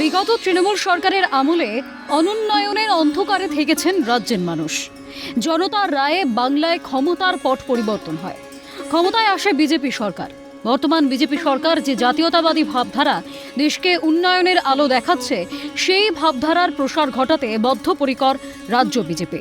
বিগত তৃণমূল সরকারের আমলে অনুন্নয়নের অন্ধকারে থেকেছেন রাজ্যের মানুষ। জনতার রায়ে বাংলায় ক্ষমতার পট পরিবর্তন হয়, ক্ষমতায় আসে বিজেপি সরকার। বর্তমান বিজেপি সরকার যে জাতীয়তাবাদী ভাবধারা দেশকে উন্নয়নের আলো দেখাচ্ছে, সেই ভাবধারার প্রসার ঘটাতে বদ্ধপরিকর রাজ্য বিজেপি।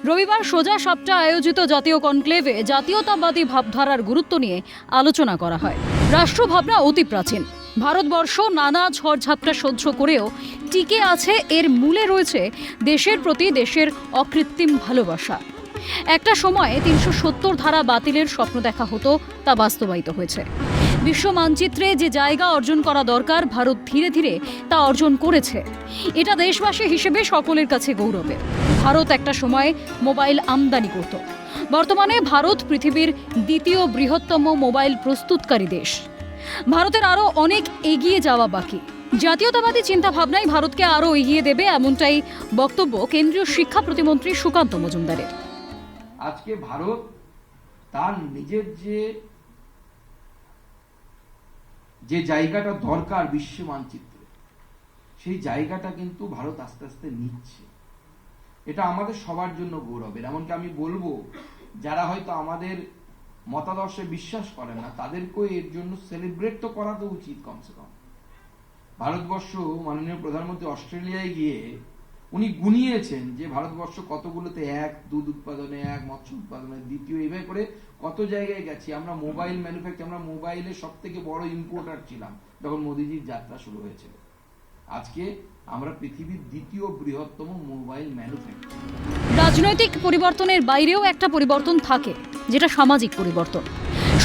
রবিবার সোজা সাপটা আয়োজিত জাতীয় কনক্লেভে জাতীয়তাবাদী ভাবধারার গুরুত্ব নিয়ে আলোচনা করা হয়। রাষ্ট্রভাবনা অতি প্রাচীন। ভারতবর্ষ নানা ঝড়ঝাপটা সহ্য করেও টিকে আছে, এর মূলে রয়েছে দেশের প্রতি দেশের অকৃত্রিম ভালোবাসা। একটা সময়ে ৩৭০ ধারা বাতিলের স্বপ্ন দেখা হতো, তা বাস্তবায়িত হয়েছে। বিশ্ব মানচিত্রে যে জায়গা অর্জন করা দরকার, ভারত ধীরে ধীরে তা অর্জন করেছে। এটা দেশবাসী হিসেবে সকলের কাছে গৌরবের। ভারত একটা সময়ে মোবাইল আমদানি করত। বর্তমানে ভারত পৃথিবীর দ্বিতীয় বৃহত্তম মোবাইল প্রস্তুতকারী দেশ। ভারতের আরও অনেক এগিয়ে যাওয়া বাকি। জাতীয়তাবাদী চিন্তাভাবনাই ভারতকে আরও এগিয়ে দেবে, এমনটাই বক্তব্য কেন্দ্রীয় শিক্ষা প্রতিমন্ত্রী সুকান্ত মজুমদারের। আজকে ভারত তার নিজের যে জায়গাটা দরকার বিশ্ব মানচিত্রে, সেই জায়গাটা কিন্তু ভারত আস্তে আস্তে নিচ্ছে। এটা আমাদের সবার জন্য গৌরবের। এমনকি আমি বলবো, যারা হয়তো আমাদের মতাদর্শে বিশ্বাস করে না, তাদেরকেও এর জন্য সেলিব্রেট তো করা তো উচিত। কমসে কম ভারতবর্ষ, মাননীয় প্রধানমন্ত্রী অস্ট্রেলিয়ায় গিয়ে উনি গুনিয়েছেন যে ভারতবর্ষ কতগুলোতে এক, দুধ উৎপাদনে এক, মৎস্য উৎপাদনে দ্বিতীয়, এইভাবে করে কত জায়গায় গেছি। আমরা মোবাইল ম্যানুফ্যাকচার, আমরা মোবাইলের সব থেকে বড় ইম্পোর্টার ছিলাম যখন মোদিজির যাত্রা শুরু হয়েছিল। আজকে আমরা পৃথিবীর দ্বিতীয় বৃহত্তম মোবাইল ম্যানুফ্যাকচার। রাজনৈতিক পরিবর্তনের বাইরেও একটা পরিবর্তন থাকে, যেটা সামাজিক পরিবর্তন।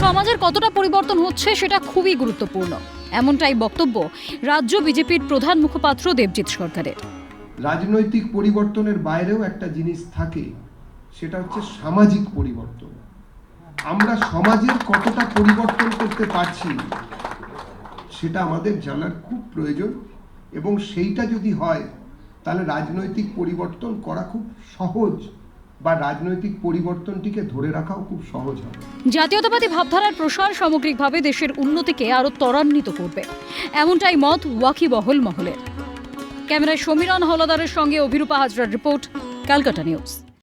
সমাজের কতটা পরিবর্তন হচ্ছে সেটা খুবই গুরুত্বপূর্ণ, এমনটাই বক্তব্য রাজ্য বিজেপির প্রধান মুখপাত্র দেবজিৎ সরকারের। রাজনৈতিক পরিবর্তনের বাইরেও একটা জিনিস থাকে, সেটা হচ্ছে সামাজিক পরিবর্তন। আমরা সমাজের কতটা পরিবর্তন করতে পারছি সেটা আমাদের জানার খুব প্রয়োজন, এবং সেইটা যদি হয় তাহলে রাজনৈতিক পরিবর্তন করা খুব সহজ, বা রাজনৈতিক পরিবর্তনটিকে ধরে রাখাও খুব সহজ হবে। জাতীয়তাবাদী ভাবধারার প্রসার সামগ্রিকভাবে দেশের উন্নতিকে আরো ত্বরান্বিত করবে, এমনটাই মত ওয়াকিবহল মহলের। ক্যামেরায় সমীরণ হলদারের সঙ্গে অভিরূপা হাজরার রিপোর্ট, ক্যালকাটা নিউজ।